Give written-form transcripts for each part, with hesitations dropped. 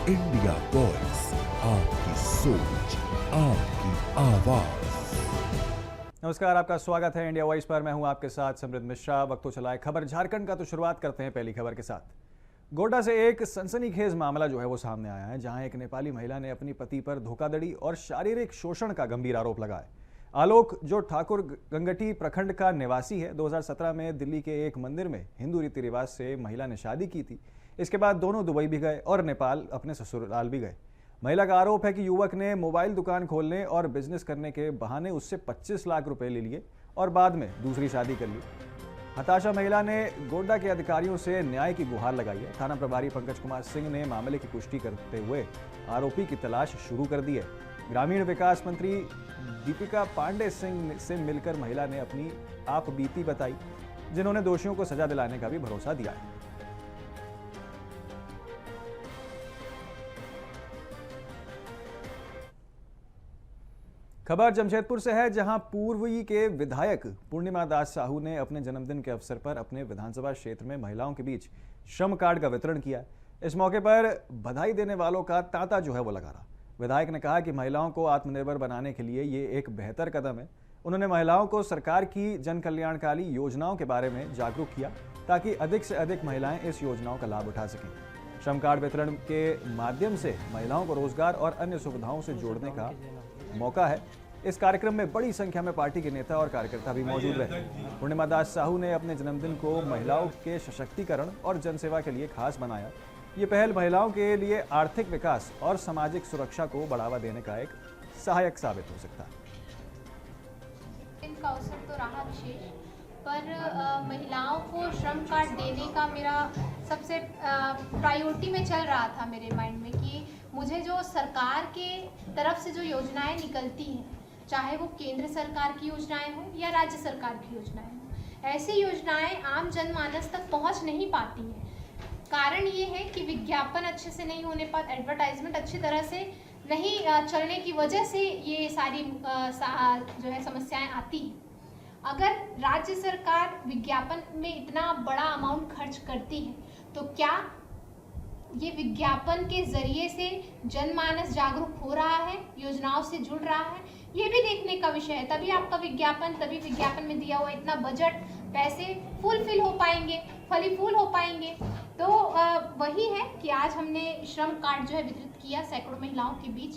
India voice, आपकी सोच, आपकी आवाज। नमस्कार, आपका स्वागत है इंडिया वॉइस पर। मैं हूं आपके साथ समृद्ध मिश्रा। वक्त तो चला है खबर झारखंड का, तो शुरुआत करते हैं पहली खबर के साथ। गोड्डा से एक सनसनीखेज मामला जो है वो सामने आया है, जहां एक नेपाली महिला ने अपनी पति पर धोखाधड़ी और शारीरिक शोषण का गंभीर आरोप लगाया। आलोक, जो ठाकुर गंगटी प्रखंड का निवासी है, 2017 में दिल्ली के एक मंदिर में हिंदू रीति रिवाज से महिला ने शादी की थी। इसके बाद दोनों दुबई भी गए और नेपाल अपने ससुराल भी गए। महिला का आरोप है कि युवक ने मोबाइल दुकान खोलने और बिजनेस करने के बहाने उससे 25 लाख रुपए ले लिए और बाद में दूसरी शादी कर ली। हताशा महिला ने गोड्डा के अधिकारियों से न्याय की गुहार लगाई है। थाना प्रभारी पंकज कुमार सिंह ने मामले की पुष्टि करते हुए आरोपी की तलाश शुरू कर दी है। ग्रामीण विकास मंत्री दीपिका पांडे सिंह से मिलकर महिला ने अपनी आप बीती बताई, जिन्होंने दोषियों को सजा दिलाने का भी भरोसा दिया है। खबर जमशेदपुर से है, जहां पूर्वी के विधायक पूर्णिमा दास साहू ने अपने जन्मदिन के अवसर पर अपने विधानसभा क्षेत्र में महिलाओं के बीच श्रम कार्ड का वितरण किया। इस मौके पर बधाई देने वालों का तांता जो है वो लगा रहा। विधायक ने कहा कि महिलाओं को आत्मनिर्भर बनाने के लिए ये एक बेहतर कदम है। उन्होंने महिलाओं को सरकार की जन कल्याणकारी योजनाओं के बारे में जागरूक किया, ताकि अधिक से अधिक महिलाएं इस योजनाओं का लाभ उठा सकें। श्रम कार्ड वितरण के माध्यम से महिलाओं को रोजगार और अन्य सुविधाओं से जोड़ने का मौका है। इस कार्यक्रम में बड़ी संख्या में पार्टी के नेता और कार्यकर्ता भी मौजूद रहे। पूर्णिमा दास साहू ने अपने जन्मदिन को महिलाओं के सशक्तिकरण और जनसेवा के लिए खास बनाया। ये पहल महिलाओं के लिए आर्थिक विकास और सामाजिक सुरक्षा को बढ़ावा देने का एक सहायक साबित हो सकता है। इनका अवसर तो रहा विशेष, पर महिलाओं को श्रम कार्ड देने का मेरा सबसे प्रायोरिटी में चल रहा था मेरे माइंड में कि मुझे जो सरकार के तरफ से जो योजनाएं निकलती हैं, चाहे वो केंद्र सरकार की योजनाएं हों या राज्य सरकार की योजनाएं हों, ऐसी योजनाएं आम जनमानस तक पहुंच नहीं पाती हैं। कारण ये है कि विज्ञापन अच्छे से नहीं होने पर, एडवर्टाइजमेंट अच्छी तरह से नहीं चलने की वजह से ये सारी जो है समस्याएं आती हैं। अगर राज्य सरकार विज्ञापन में इतना बड़ा अमाउंट खर्च करती है, तो क्या ये विज्ञापन के जरिए से जनमानस जागरूक हो रहा है, योजनाओं से जुड़ रहा है, ये भी देखने का विषय है। तभी आपका विज्ञापन, तभी विज्ञापन में दिया हुआ इतना बजट, पैसे फुलफिल हो पाएंगे, फलीफूल हो पाएंगे। तो वही है कि आज हमने श्रम कार्ड जो है वितरित किया सैकड़ों महिलाओं के बीच,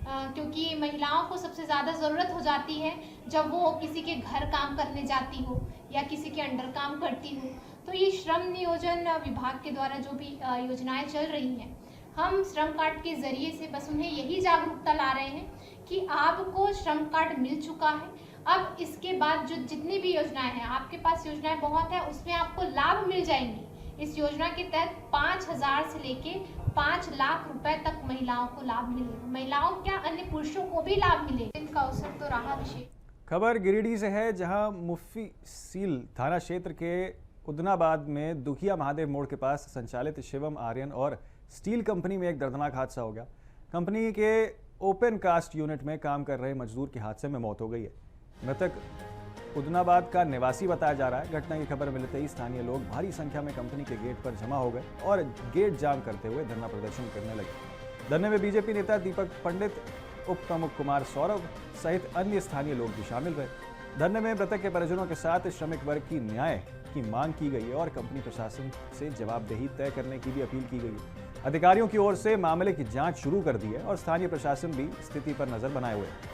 क्योंकि महिलाओं को सबसे ज़्यादा ज़रूरत हो जाती है जब वो किसी के घर काम करने जाती हो या किसी के अंडर काम करती हो। तो ये श्रम नियोजन विभाग के द्वारा जो भी योजनाएं चल रही हैं, हम श्रम कार्ड के ज़रिए से बस उन्हें यही जागरूकता ला रहे हैं कि आपको श्रम कार्ड मिल चुका है। अब इसके बाद जो जितनी भी योजनाएं हैं, आपके पास योजनाएं बहुत है, उसमें आपको लाभ मिल जाएंगे। इस योजना के तहत 5,000 से लेके 5 लाख रुपए तक महिलाओं को लाभ मिलेगा। महिलाओं क्या, अन्य पुरुषों को भी लाभ मिलेगा। इनका अवसर तो रहा विशेष। खबर गिरिडीह से है, जहां मुफ्फीसील थाना क्षेत्र के उदनाबाद में दुखिया महादेव मोड़ के पास संचालित शिवम आर्यन और स्टील कंपनी में एक दर्दनाक हादसा हो गया। कंपनी के ओपन कास्ट यूनिट में काम कर रहे मजदूर की हादसे में मौत हो गई है। मृतक उदनाबाद का निवासी बताया जा रहा है। घटना की खबर मिलते ही स्थानीय लोग भारी संख्या में कंपनी के गेट पर जमा हो गए और गेट जाम करते हुए धरना प्रदर्शन करने लगे। धरने में बीजेपी नेता दीपक पंडित, उप प्रमुख कुमार सौरभ सहित अन्य स्थानीय लोग भी शामिल रहे। धरने में मृतक के परिजनों के साथ श्रमिक वर्ग की न्याय की मांग की गई है और कंपनी प्रशासन से जवाबदेही तय करने की भी अपील की गई है। अधिकारियों की ओर से मामले की जांच शुरू कर दी है और स्थानीय प्रशासन भी स्थिति पर नजर बनाए हुए है।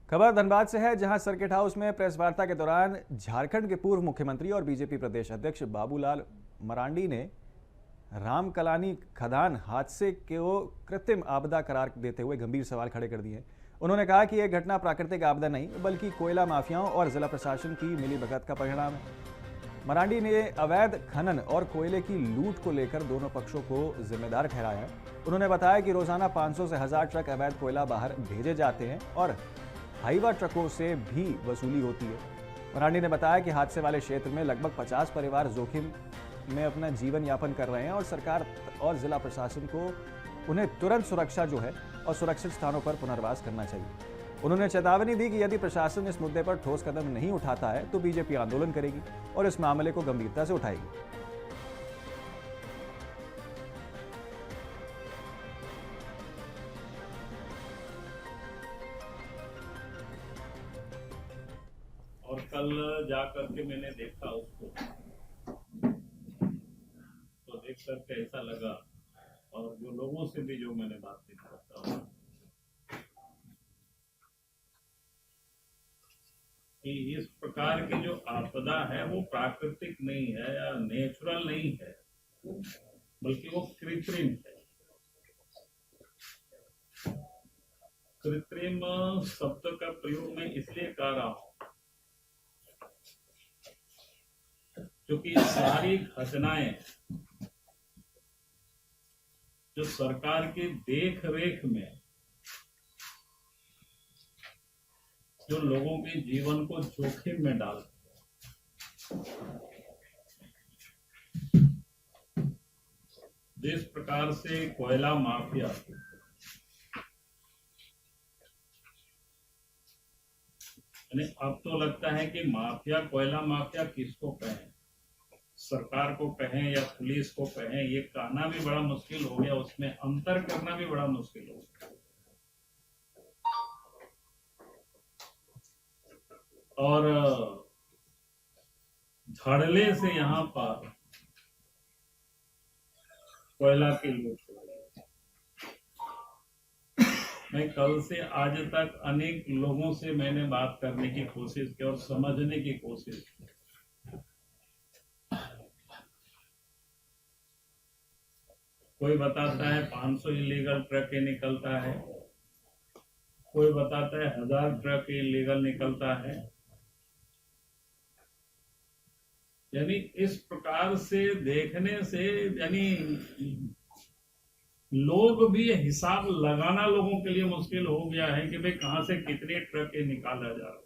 खबर धनबाद से है, जहां सर्किट हाउस में प्रेस वार्ता के दौरान झारखंड के पूर्व मुख्यमंत्री और बीजेपी प्रदेश अध्यक्ष बाबूलाल मरांडी ने रामकलानी खदान हादसे को कृत्रिम आपदा करार देते हुए गंभीर सवाल खड़े कर दिए। उन्होंने कहा कि यह घटना प्राकृतिक आपदा नहीं, बल्कि कोयला माफियाओं और जिला प्रशासन की मिलीभगत का परिणाम है। मरांडी ने अवैध खनन और कोयले की लूट को लेकर दोनों पक्षों को जिम्मेदार ठहराया है। उन्होंने बताया कि रोजाना 500 से 1000 ट्रक अवैध कोयला बाहर भेजे जाते हैं और हाईवा ट्रकों से भी वसूली होती है। मरांडी ने बताया कि हादसे वाले क्षेत्र में लगभग 50 परिवार जोखिम में अपना जीवन यापन कर रहे हैं और सरकार और जिला प्रशासन को उन्हें तुरंत सुरक्षा जो है और सुरक्षित स्थानों पर पुनर्वास करना चाहिए। उन्होंने चेतावनी दी कि यदि प्रशासन इस मुद्दे पर ठोस कदम नहीं उठाता है तो बीजेपी आंदोलन करेगी और इस मामले को गंभीरता से उठाएगी। और कल जा करके मैंने देखा उसको, तो देख करके ऐसा लगा, और जो लोगों से भी जो मैंने बातचीत करता हूँ कि इस प्रकार की जो आपदा है वो प्राकृतिक नहीं है या नेचुरल नहीं है, बल्कि वो कृत्रिम है। कृत्रिम शब्द का प्रयोग मैं इसलिए कर रहा हूं क्योंकि सारी घटनाएं जो सरकार की देख रेख में जो लोगों के जीवन को जोखिम में डालते हैं, जिस प्रकार से कोयला माफिया अब तो लगता है कि माफिया, कोयला माफिया किसको कहें, सरकार को कहें या पुलिस को कहें, ये कहना भी बड़ा मुश्किल हो गया, उसमें अंतर करना भी बड़ा मुश्किल हो गया। और धड़ल्ले से यहाँ पर कोयला की लूट हो रही है। मैं कल से आज तक अनेक लोगों से मैंने बात करने की कोशिश की और समझने की कोशिश की। कोई बताता है 500 इलीगल ट्रक निकलता है, कोई बताता है 1000 ट्रक इलीगल निकलता है। यानी इस प्रकार से देखने से यानी लोग भी हिसाब लगाना लोगों के लिए मुश्किल हो गया है कि भाई कहां से कितने ट्रक निकाला जा रहा है।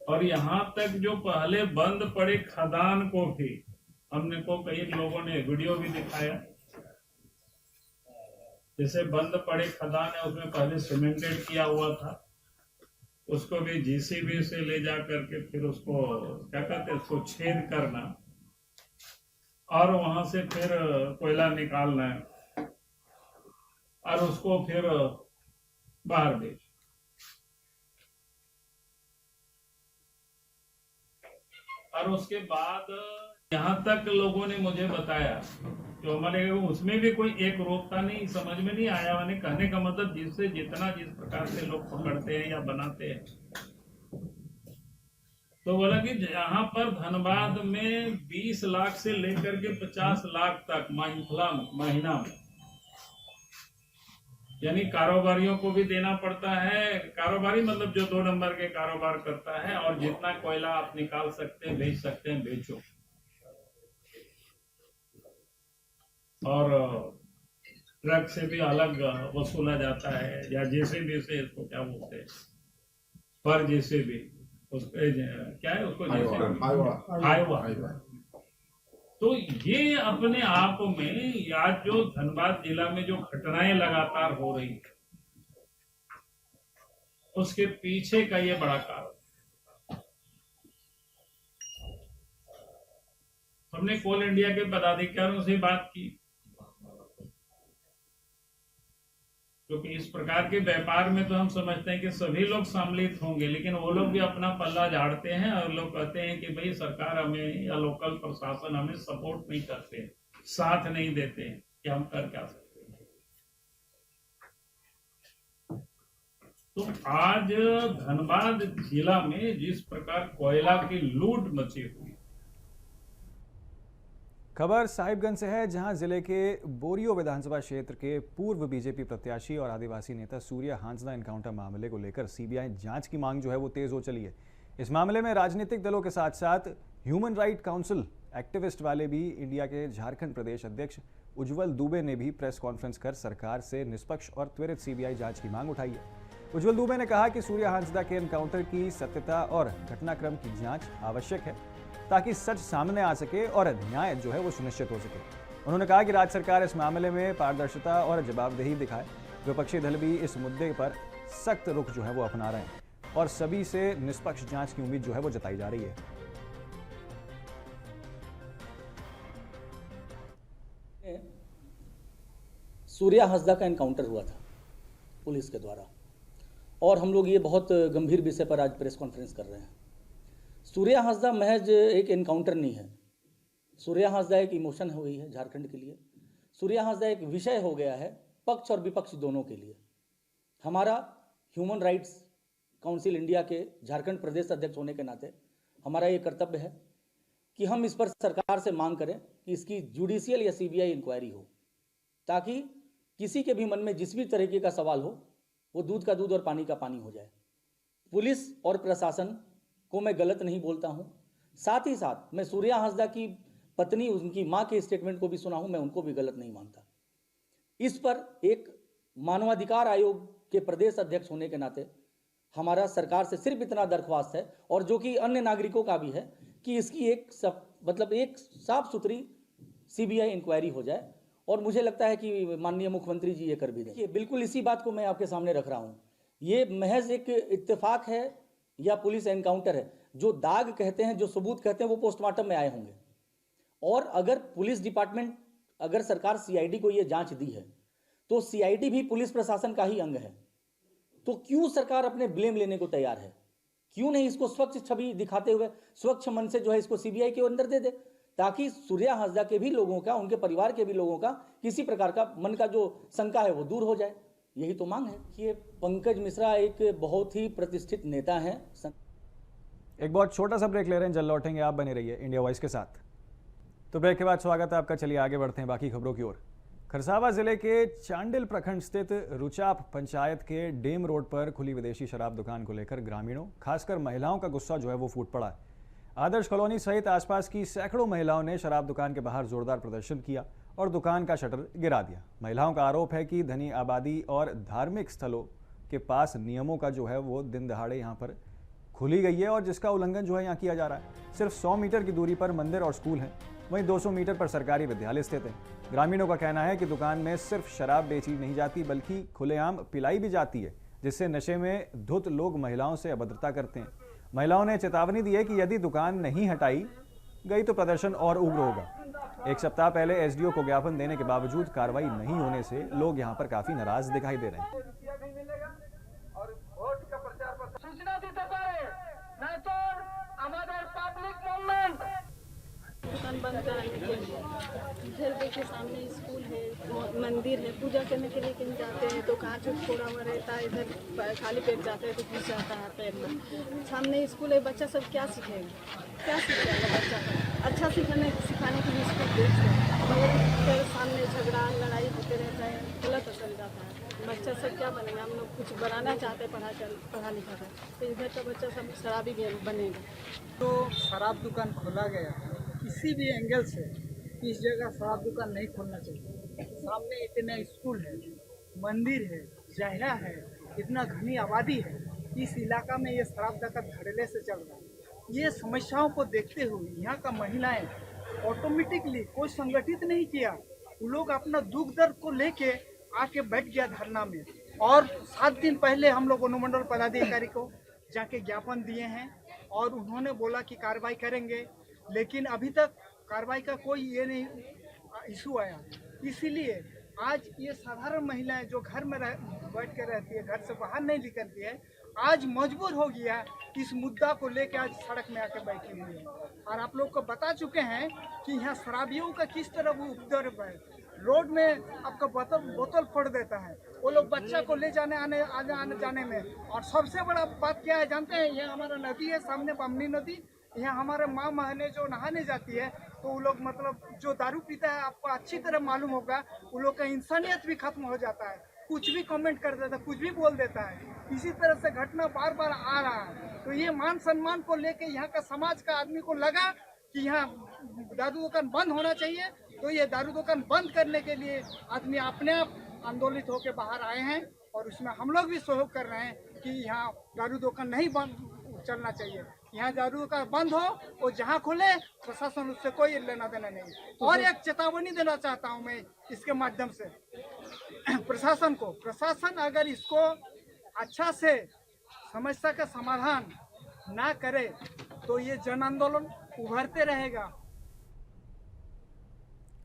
और यहां तक जो पहले बंद पड़े खदान को भी हमने को कई लोगों ने वीडियो भी दिखाया, जैसे बंद पड़े खदान है उसमें पहले सीमेंटेड किया हुआ था, उसको भी जीसीबी से ले जा करके फिर उसको क्या कहते हैं, उसको छेद करना और वहां से फिर कोयला निकालना है और उसको फिर बाहर बेच। और उसके बाद यहाँ तक लोगों ने मुझे बताया जो हमारे उसमें भी कोई एक रोकता नहीं, समझ में नहीं आया। मैंने कहने का मतलब जिससे जितना जिस प्रकार से लोग पकड़ते हैं या बनाते हैं, तो बोला कि यहाँ पर धनबाद में 20 लाख से लेकर के 50 लाख तक महीना में यानी कारोबारियों को भी देना पड़ता है। कारोबारी मतलब जो 2 नंबर के कारोबार करता है, और जितना कोयला आप निकाल सकते हैं, बेच सकते हैं, बेचो। और ट्रक से भी अलग वसूला जाता है, या जेसीबी से, इसको क्या बोलते हैं, पर जेसीबी, उसके क्या है उसको, हाईवा। तो ये अपने आप में या जो धनबाद जिला में जो घटनाएं लगातार हो रही है, उसके पीछे का ये बड़ा कारण। हमने कोल इंडिया के पदाधिकारियों से बात की, क्योंकि इस प्रकार के व्यापार में तो हम समझते हैं कि सभी लोग सम्मिलित होंगे, लेकिन वो लोग भी अपना पल्ला झाड़ते हैं और लोग कहते हैं कि भाई सरकार हमें या लोकल प्रशासन हमें सपोर्ट नहीं करते, साथ नहीं देते हैं, कि हम कर क्या सकते हैं। तो आज धनबाद जिला में जिस प्रकार कोयला की लूट मची हुई। खबर साहिबगंज से है, जहां जिले के बोरियो विधानसभा क्षेत्र के पूर्व बीजेपी प्रत्याशी और आदिवासी नेता सूर्या हांसदा एनकाउंटर मामले को लेकर सीबीआई जांच की मांग जो है वो तेज हो चली है। इस मामले में राजनीतिक दलों के साथ साथ ह्यूमन राइट काउंसिल एक्टिविस्ट वाले भी इंडिया के झारखंड प्रदेश अध्यक्ष उज्जवल दुबे ने भी प्रेस कॉन्फ्रेंस कर सरकार से निष्पक्ष और त्वरित सीबीआई जांच की मांग उठाई है। उज्जवल दुबे ने कहा कि सूर्या हांसदा के एनकाउंटर की सत्यता और घटनाक्रम की जांच आवश्यक है ताकि सच सामने आ सके और न्याय जो है वो सुनिश्चित हो सके। उन्होंने कहा कि राज्य सरकार इस मामले में पारदर्शिता और जवाबदेही दिखाए। विपक्षी दल भी इस मुद्दे पर सख्त रुख जो है वो अपना रहे हैं और सभी से निष्पक्ष जांच की उम्मीद जो है वो जताई जा रही है। सूर्या हासदा का एनकाउंटर हुआ था पुलिस के द्वारा और हम लोग ये बहुत गंभीर विषय पर आज प्रेस कॉन्फ्रेंस कर रहे हैं। सूर्या हासदा महज एक एनकाउंटर नहीं है। सूर्या हासदा एक इमोशन हो गई है झारखंड के लिए। सूर्या हासदा एक विषय हो गया है पक्ष और विपक्ष दोनों के लिए। हमारा ह्यूमन राइट्स काउंसिल इंडिया के झारखंड प्रदेश अध्यक्ष होने के नाते हमारा ये कर्तव्य है कि हम इस पर सरकार से मांग करें कि इसकी जुडिशियल या सीबीआई इंक्वायरी हो, ताकि किसी के भी मन में जिस भी तरीके का सवाल हो वो दूध का दूध और पानी का पानी हो जाए। पुलिस और प्रशासन को मैं गलत नहीं बोलता हूं, साथ ही साथ मैं सूर्या हासदा की पत्नी उनकी मां के स्टेटमेंट को भी सुना हूं, मैं उनको भी गलत नहीं मानता। इस पर एक मानवाधिकार आयोग के प्रदेश अध्यक्ष होने के नाते हमारा सरकार से सिर्फ इतना दरख्वास्त है, और जो कि अन्य नागरिकों का भी है, कि इसकी एक साफ सुथरी सीबीआई इंक्वायरी हो जाए। और मुझे लगता है कि माननीय मुख्यमंत्री जी ये कर भी देंगे। बिल्कुल इसी बात को मैं आपके सामने रख रहा हूँ। ये महज एक इत्तेफाक है या पुलिस एनकाउंटर है। जो दाग कहते हैं, जो सबूत कहते हैं, वो पोस्टमार्टम में आए होंगे। और अगर पुलिस डिपार्टमेंट, अगर सरकार सीआईडी को ये जांच दी है तो सीआईडी भी पुलिस प्रशासन का ही अंग है। तो क्यों सरकार अपने ब्लेम लेने को तैयार है? क्यों नहीं इसको स्वच्छ छवि दिखाते हुए स्वच्छ मन से जो है इसको सीबीआई के अंदर दे दे, ताकि सूर्या हासदा के भी लोगों का, उनके परिवार के भी लोगों का किसी प्रकार का मन का जो शंका है वो दूर हो जाए। यही तो मांग है कि ये पंकज मिश्रा एक बहुत ही प्रतिष्ठित नेता हैं। एक बहुत छोटा सा ब्रेक ले रहे हैं, जल्द लौटेंगे। आप बने रहिए इंडिया वॉइस के साथ। तो ब्रेक के बाद स्वागत है आपका। चलिए आगे बढ़ते हैं बाकी खबरों की ओर। खरसावां जिले के चांडिल प्रखंड स्थित रुचाप पंचायत के डेम रोड पर खुली विदेशी शराब दुकान को लेकर ग्रामीणों, खासकर महिलाओं का गुस्सा जो है वो फूट पड़ा है। आदर्श कॉलोनी सहित आसपास की सैकड़ों महिलाओं ने शराब दुकान के बाहर जोरदार प्रदर्शन किया और दुकान का शटर गिरा दिया। महिलाओं का आरोप है कि धनी आबादी और धार्मिक स्थलों के पास नियमों का जो है वो दिन दहाड़े यहाँ पर खुली गई है और जिसका उल्लंघन जो है यहाँ किया जा रहा है। सिर्फ 100 मीटर की दूरी पर मंदिर और स्कूल हैं, वहीं 200 मीटर पर सरकारी विद्यालय स्थित है। ग्रामीणों का कहना है कि दुकान में सिर्फ शराब बेची नहीं जाती बल्कि खुलेआम पिलाई भी जाती है, जिससे नशे में धुत लोग महिलाओं से अभद्रता करते हैं। महिलाओं ने चेतावनी दी है कि यदि दुकान नहीं हटाई गई तो प्रदर्शन और उग्र होगा। एक सप्ताह पहले एसडीओ को ज्ञापन देने के बावजूद कार्रवाई नहीं होने से लोग यहां पर काफी नाराज दिखाई दे रहे हैं। दुकान बंद कराने के लिए इधर देखिए सामने स्कूल है, मंदिर है, पूजा करने के लिए कहीं जाते हैं तो कांच फोड़ा हुआ रहता है, इधर खाली पेट जाते हैं तो घुस जाता है पैर में। सामने स्कूल है, बच्चा सब क्या सीखेगा, क्या सीखेगा बच्चा? अच्छा सिखाने के लिए स्कूल देखते हैं मगर फिर सामने झगड़ा लड़ाई होते रहता है, गलत असर जाता है। बच्चा सब क्या बनेगा? हम लोग कुछ बनाना चाहते हैं पढ़ा लिखा कर, तो इधर का बच्चा सब शराबी बनेगा। तो शराब दुकान खोला गया किसी भी एंगल से, इस जगह शराब दुकान नहीं खोलना चाहिए। सामने इतना स्कूल है, मंदिर है, जहरा है, इतना घनी आबादी है, इस इलाका में ये शराब दुकान धड़ल्ले से चल रहा है। ये समस्याओं को देखते हुए यहाँ का महिलाएं ऑटोमेटिकली कोई संगठित नहीं किया, वो लोग अपना दुख दर्द को लेके आके बैठ गया धरना में। और 7 दिन पहले हम लोग अनुमंडल पदाधिकारी को जाके ज्ञापन दिए हैं और उन्होंने बोला कि कार्रवाई करेंगे, लेकिन अभी तक कार्रवाई का कोई ये नहीं इशू आया। इसीलिए आज ये साधारण महिलाएं जो घर में बैठ कर रहती है, घर से बाहर नहीं निकलती है, आज मजबूर हो गया इस मुद्दा को लेकर आज सड़क में आके बैठी हुई है। और आप लोग को बता चुके हैं कि यहाँ शराबियों का किस तरह वो उपद्रव है। रोड में आपका बोतल फोड़ देता है, वो लोग बच्चा को ले जाने आने जाने में। और सबसे बड़ा बात क्या है जानते हैं? ये हमारा नदी है सामने, बामनी नदी, यहाँ हमारे माँ बहनें जो नहाने जाती है तो वो लोग मतलब जो दारू पीता है, आपको अच्छी तरह मालूम होगा, वो लोग का इंसानियत भी खत्म हो जाता है, कुछ भी कमेंट कर देता है, कुछ भी बोल देता है। इसी तरह से घटना बार बार आ रहा है। तो ये मान सम्मान को लेके यहाँ का समाज का आदमी को लगा कि यहाँ दारू दुकान बंद होना चाहिए, तो ये दारू दुकान बंद करने के लिए आदमी अपने आप आंदोलित होकर बाहर आए हैं और उसमें हम लोग भी सहयोग कर रहे हैं कि यहाँ दारू दुकान नहीं बंद चलना चाहिए। यहाँ जागरूकता बंद हो और जहाँ खुले प्रशासन उससे कोई लेना देना नहीं। और एक चेतावनी देना चाहता हूँ मैं इसके माध्यम से प्रशासन को, प्रशासन अगर इसको अच्छा से समस्या का समाधान ना करे तो ये जन आंदोलन उभरते रहेगा।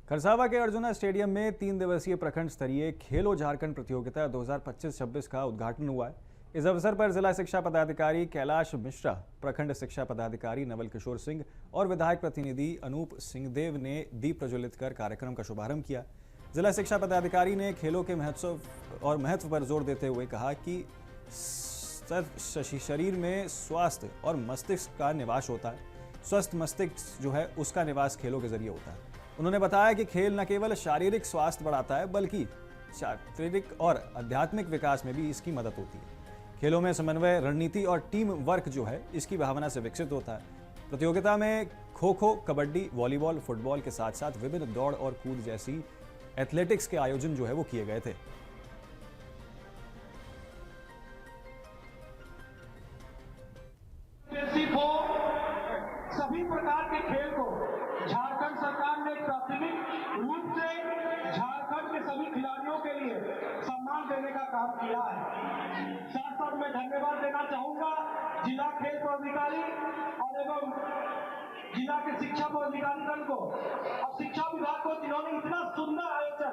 खरसावा के अर्जुना स्टेडियम में 3 दिवसीय प्रखंड स्तरीय खेलो झारखंड प्रतियोगिता 2025-26 का उद्घाटन हुआ है। इस अवसर पर जिला शिक्षा पदाधिकारी कैलाश मिश्रा, प्रखंड शिक्षा पदाधिकारी नवल किशोर सिंह और विधायक प्रतिनिधि अनूप सिंहदेव ने दीप प्रज्वलित कर कार्यक्रम का शुभारंभ किया। जिला शिक्षा पदाधिकारी ने खेलों के महत्व पर जोर देते हुए कहा कि शरीर में स्वास्थ्य और मस्तिष्क का निवास होता है। स्वस्थ मस्तिष्क जो है उसका निवास खेलों के जरिए होता है। उन्होंने बताया कि खेल न केवल शारीरिक स्वास्थ्य बढ़ाता है बल्कि शारीरिक और आध्यात्मिक विकास में भी इसकी मदद होती है। खेलों में समन्वय, रणनीति और टीम वर्क जो है इसकी भावना से विकसित होता है। प्रतियोगिता में खो खो, कबड्डी, वॉलीबॉल, फुटबॉल के साथ साथ विभिन्न दौड़ और कूद जैसी एथलेटिक्स के आयोजन जो है वो किए गए थे। सभी प्रकार के खेल को झारखंड सरकार ने प्राथमिक रूप से झारखंड के सभी खिलाड़ियों के लिए सम्मान देने का काम किया है। साथ साथ मैं धन्यवाद देना चाहूंगा जिला खेल पदाधिकारी और एवं जिला के शिक्षा पदाधिकारी दल को और शिक्षा विभाग को, जिन्होंने इतना सुंदर आयोजन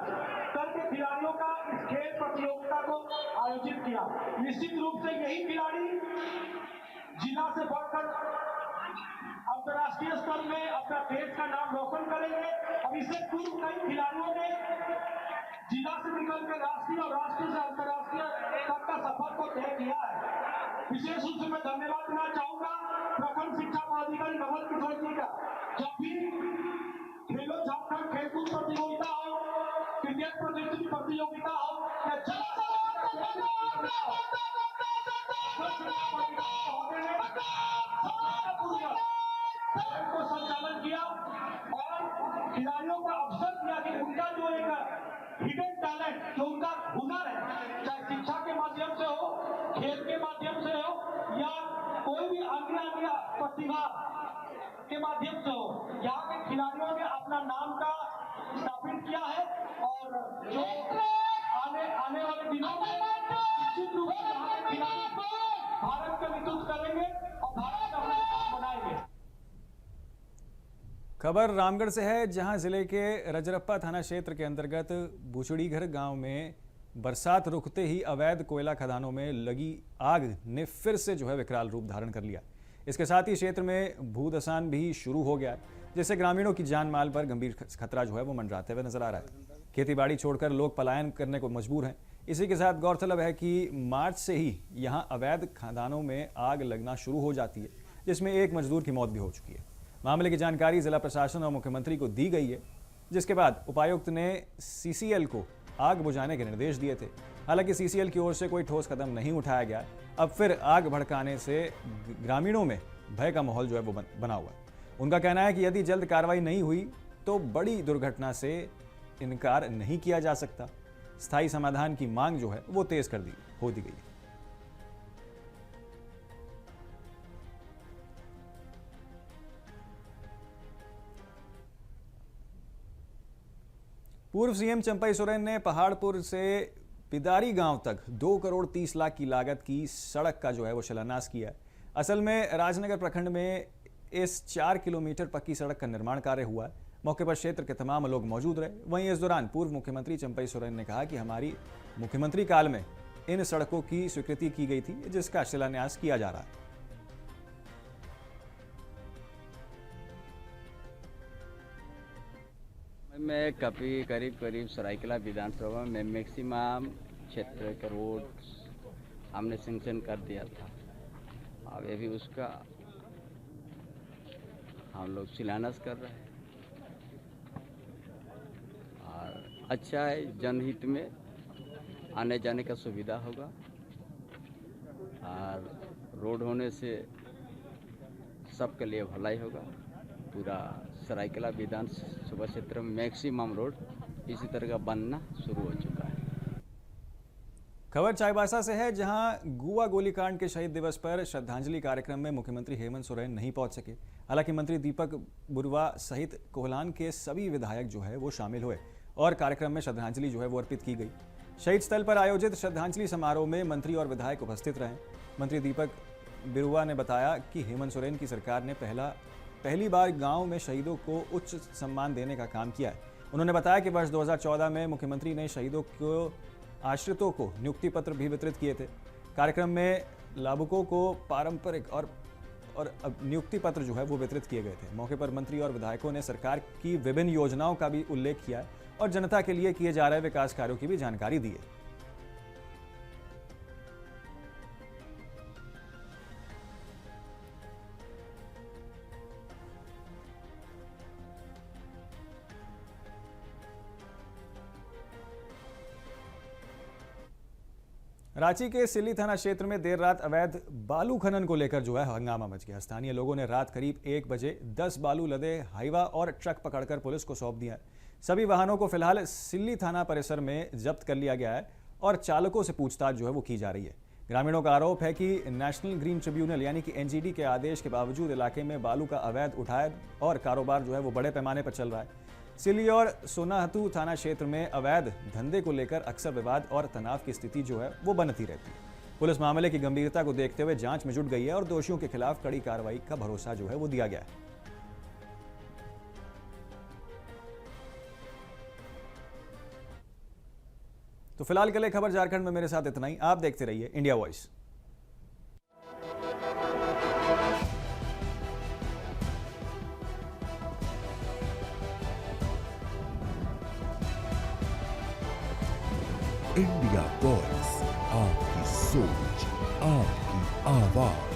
करके खिलाड़ियों का इस खेल प्रतियोगिता को आयोजित किया। निश्चित रूप से यही खिलाड़ी जिला से बढ़कर अंतर्राष्ट्रीय स्तर में अपना देश का नाम रोशन करेंगे और इससे पूर्व कई खिलाड़ियों ने जिला से निकलकर राष्ट्रीय और राष्ट्रीय से अंतर्राष्ट्रीय तक का सफर को तय किया है। विशेष रूप से मैं धन्यवाद देना चाहूंगा प्रखंड शिक्षा पदाधिकारी नवल किशोर जी का। जब भी खेलो झारखंड खेलकूद प्रतियोगिता हो, क्रिकेट प्रतियोगिता हो या को संचालन किया और खिलाड़ियों का अवसर दिया कि उनका जो एक हिडन टैलेंट, जो उनका हुनर है, चाहे शिक्षा के माध्यम से हो, खेल के माध्यम से हो या कोई भी अन्य प्रतिभा के माध्यम से हो, यहाँ के खिलाड़ियों ने अपना नाम का स्थापित किया है और जो आने वाले दिनों में निश्चित रूप से यहाँ के खिलाड़ी भारत का नेतृत्व करेंगे और भारत का अपना नाम बनाएंगे। खबर रामगढ़ से है, जहां जिले के रजरप्पा थाना क्षेत्र के अंतर्गत बुचड़ीघर गांव में बरसात रुकते ही अवैध कोयला खदानों में लगी आग ने फिर से जो है विकराल रूप धारण कर लिया। इसके साथ ही क्षेत्र में भूदसान भी शुरू हो गया है, जिससे ग्रामीणों की जान माल पर गंभीर खतरा जो है वो मंडराते हुए नजर आ रहा है। खेतीबाड़ी छोड़कर लोग पलायन करने को मजबूर हैं। इसी के साथ गौरतलब है कि मार्च से ही यहां अवैध खदानों में आग लगना शुरू हो जाती है, जिसमें एक मजदूर की मौत भी हो चुकी है। मामले की जानकारी जिला प्रशासन और मुख्यमंत्री को दी गई है, जिसके बाद उपायुक्त ने सीसीएल को आग बुझाने के निर्देश दिए थे। हालांकि सीसीएल की ओर से कोई ठोस कदम नहीं उठाया गया। अब फिर आग भड़काने से ग्रामीणों में भय का माहौल जो है वो बना हुआ है। उनका कहना है कि यदि जल्द कार्रवाई नहीं हुई तो बड़ी दुर्घटना से इनकार नहीं किया जा सकता। स्थायी समाधान की मांग जो है वो तेज कर दी गई है। पूर्व सीएम चंपई सोरेन ने पहाड़पुर से पिदारी गांव तक 2 करोड़ 30 लाख की लागत की सड़क का जो है वो शिलान्यास किया है। असल में राजनगर प्रखंड में इस 4 किलोमीटर पक्की सड़क का निर्माण कार्य हुआ है। मौके पर क्षेत्र के तमाम लोग मौजूद रहे। वहीं इस दौरान पूर्व मुख्यमंत्री चंपई सोरेन ने कहा कि हमारी मुख्यमंत्री काल में इन सड़कों की स्वीकृति की गई थी, जिसका शिलान्यास किया जा रहा है। मैं करीब सरायकला विधानसभा में मैक्सिमम क्षेत्र का रोड हमने सेंक्शन कर दिया था। अब अभी उसका हम लोग शिलान्यास कर रहे हैं और अच्छा है, जनहित में आने जाने का सुविधा होगा और रोड होने से सबके लिए भलाई होगा। पूरा सरायकला विधानसभा क्षेत्र में मैक्सिमम रोड इसी तरह का बनना शुरू हो चुका है। खबर चाईबासा से है, जहां गुआ गोलीकांड के शहीद दिवस पर श्रद्धांजलि कार्यक्रम में मुख्यमंत्री हेमंत सोरेन नहीं पहुंच सके। हालांकि मंत्री दीपक बुरवा सहित कोहलान के सभी विधायक जो है वो शामिल हुए और कार्यक्रम में श्रद्धांजलि जो है वो अर्पित की गई। शहीद स्थल पर आयोजित श्रद्धांजलि समारोह में मंत्री और विधायक उपस्थित रहे। मंत्री दीपक बुरवा ने बताया कि हेमंत सोरेन की सरकार ने पहली बार गाँव में शहीदों को उच्च सम्मान देने का काम किया है। उन्होंने बताया कि वर्ष 2014 में मुख्यमंत्री ने शहीदों को आश्रितों को नियुक्ति पत्र भी वितरित किए थे। कार्यक्रम में लाभुकों को पारंपरिक और नियुक्ति पत्र जो है वो वितरित किए गए थे। मौके पर मंत्री और विधायकों ने सरकार की विभिन्न योजनाओं का भी उल्लेख किया है और जनता के लिए किए जा रहे विकास कार्यों की भी जानकारी दी है। रांची के सिल्ली थाना क्षेत्र में देर रात अवैध बालू खनन को लेकर जो है हंगामा मच गया। स्थानीय लोगों ने रात करीब 1 बजे 10 बालू लदे हाईवा और ट्रक पकड़कर पुलिस को सौंप दिया है। सभी वाहनों को फिलहाल सिल्ली थाना परिसर में जब्त कर लिया गया है और चालकों से पूछताछ जो है वो की जा रही है। ग्रामीणों का आरोप है कि नेशनल ग्रीन ट्रिब्यूनल यानी कि एनजीटी के आदेश के बावजूद इलाके में बालू का अवैध उठाव और कारोबार जो है वो बड़े पैमाने पर चल रहा है। सिल्ली और सोनाहतू थाना क्षेत्र में अवैध धंधे को लेकर अक्सर विवाद और तनाव की स्थिति जो है वो बनती रहती है। पुलिस मामले की गंभीरता को देखते हुए जांच में जुट गई है और दोषियों के खिलाफ कड़ी कार्रवाई का भरोसा जो है वो दिया गया है। तो फिलहाल के लिए खबर झारखंड में मेरे साथ इतना ही। आप देखते रहिए इंडिया वॉइस। इंडिया वॉइस, आपकी सोच, आपकी आवाज।